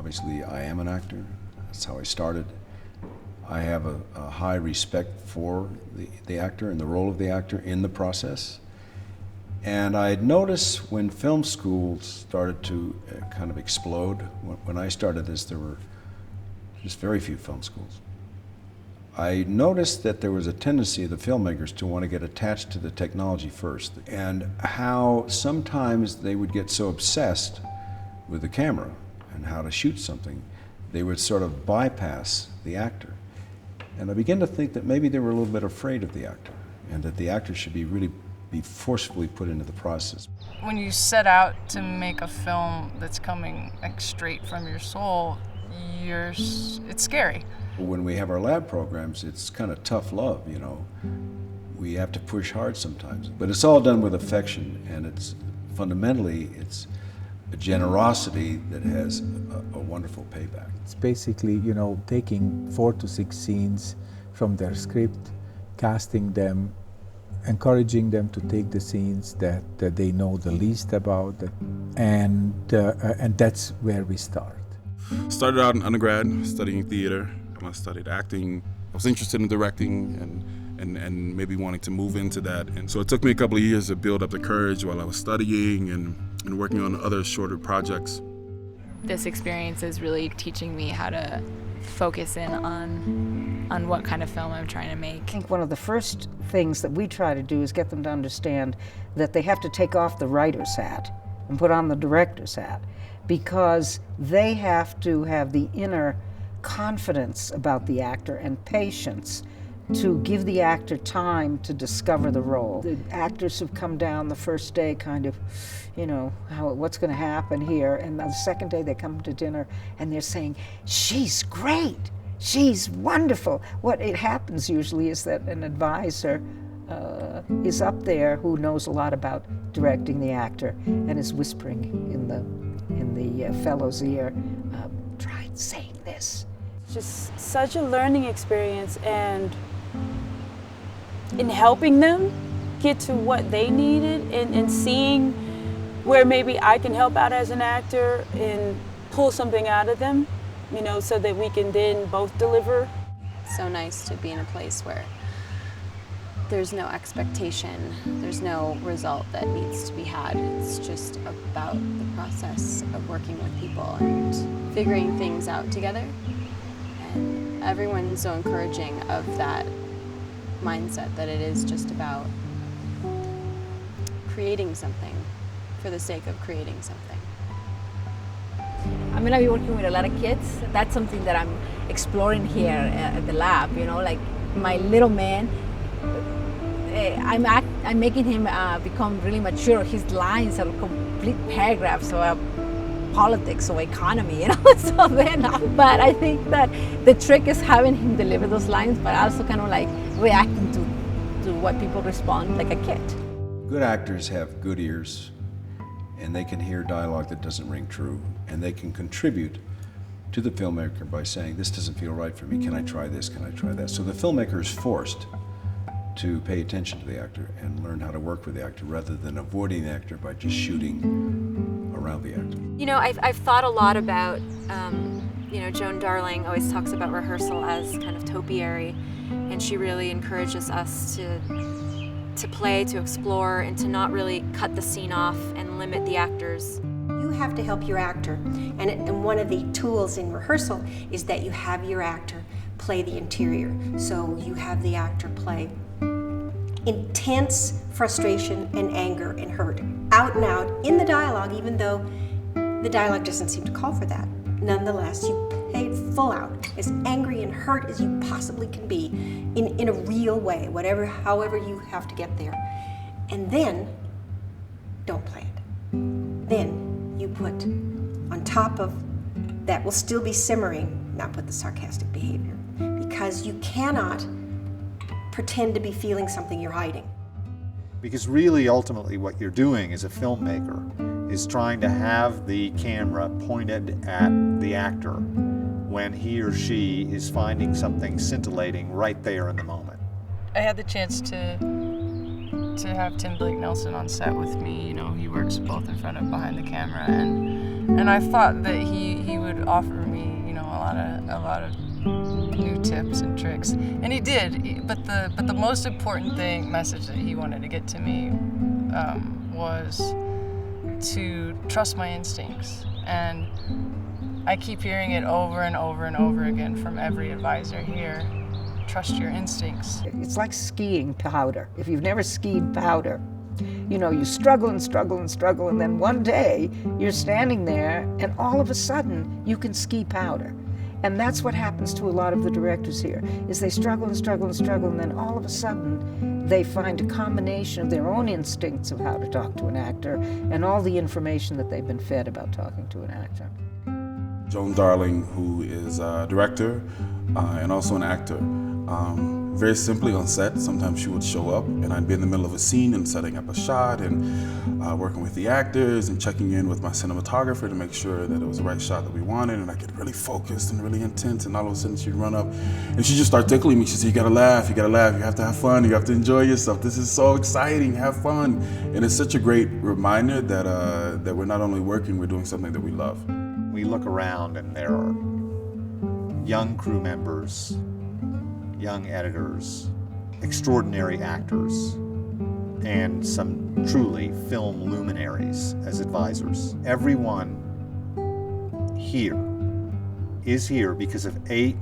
Obviously, I am an actor. That's how I started. I have a high respect for the actor and the role of the actor in the process. And I had noticed when film schools started to kind of explode, when I started this, there were just very few film schools. I noticed that there was a tendency of the filmmakers to want to get attached to the technology first, and how sometimes they would get so obsessed with the camera and how to shoot something, they would sort of bypass the actor. And I began to think that maybe they were a little bit afraid of the actor, and that the actor should be forcefully put into the process. When you set out to make a film that's coming like straight from your soul, it's scary. When we have our lab programs, it's kind of tough love, you know. We have to push hard sometimes, but it's all done with affection, and it's fundamentally, it's a generosity that has a wonderful payback. It's basically, you know, taking 4 to 6 scenes from their script, casting them, encouraging them to take the scenes that they know the least about, and that's where we start. Started out in undergrad studying theater. I studied acting. I was interested in directing and maybe wanting to move into that. And so it took me a couple of years to build up the courage while I was studying and working on other shorter projects. This experience is really teaching me how to focus in on what kind of film I'm trying to make. I think one of the first things that we try to do is get them to understand that they have to take off the writer's hat and put on the director's hat, because they have to have the inner confidence about the actor and patience to give the actor time to discover the role. The actors have come down the first day kind of, you know, what's going to happen here, and the second day they come to dinner and they're saying, she's great, she's wonderful. What it happens usually is that an advisor is up there who knows a lot about directing the actor and is whispering in the fellow's ear, try saying this. Just such a learning experience, and in helping them get to what they needed and seeing where maybe I can help out as an actor and pull something out of them, you know, so that we can then both deliver. It's so nice to be in a place where there's no expectation, there's no result that needs to be had. It's just about the process of working with people and figuring things out together. And everyone's so encouraging of that mindset that it is just about creating something for the sake of creating something. I'm going to be working with a lot of kids. That's something that I'm exploring here at the lab, you know, like my little man. I'm making him become really mature. His lines are complete paragraphs of politics or economy, you know. So then, but I think that the trick is having him deliver those lines, but also kind of like reacting to what people respond like a kid. Good actors have good ears, and they can hear dialogue that doesn't ring true, and they can contribute to the filmmaker by saying, this doesn't feel right for me, can I try this, can I try that? So the filmmaker is forced to pay attention to the actor and learn how to work with the actor rather than avoiding the actor by just shooting around the actor. You know, I've thought a lot about, you know, Joan Darling always talks about rehearsal as kind of topiary, and she really encourages us to play, to explore, and to not really cut the scene off and limit the actors. You have to help your actor, and one of the tools in rehearsal is that you have your actor play the interior. So you have the actor play intense frustration and anger and hurt, out and out in the dialogue, even though the dialogue doesn't seem to call for that. Nonetheless, you play it full out, as angry and hurt as you possibly can be, in a real way, however you have to get there. And then, don't play it. Then you put on top of that will still be simmering, not put the sarcastic behavior, because you cannot pretend to be feeling something you're hiding. Because really, ultimately, what you're doing as a filmmaker is trying to have the camera pointed at the actor when he or she is finding something scintillating right there in the moment. I had the chance to have Tim Blake Nelson on set with me. You know, he works both in front and behind the camera, and I thought that he would offer me, you know, a lot of new tips and tricks, and he did. But the most important message that he wanted to get to me was to trust my instincts, and I keep hearing it over and over and over again from every advisor here. Trust your instincts. It's like skiing powder. If you've never skied powder, you know, you struggle and struggle and struggle, and then one day you're standing there and all of a sudden you can ski powder. And that's what happens to a lot of the directors here, is they struggle and struggle and struggle, and then all of a sudden they find a combination of their own instincts of how to talk to an actor and all the information that they've been fed about talking to an actor. Joan Darling, who is a director and also an actor. Very simply on set, sometimes she would show up and I'd be in the middle of a scene and setting up a shot and working with the actors and checking in with my cinematographer to make sure that it was the right shot that we wanted, and I get really focused and really intense, and all of a sudden she'd run up and she'd just start tickling me. She'd say, you gotta laugh, you have to have fun, you have to enjoy yourself. This is so exciting, have fun. And it's such a great reminder that we're not only working, we're doing something that we love. We look around and there are young crew members, young editors, extraordinary actors, and some truly film luminaries as advisors. Everyone here is here because of 8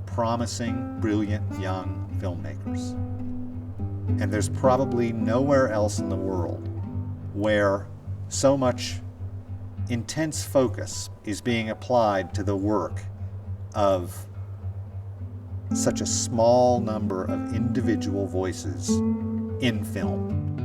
promising, brilliant young filmmakers. And there's probably nowhere else in the world where so much intense focus is being applied to the work of such a small number of individual voices in film.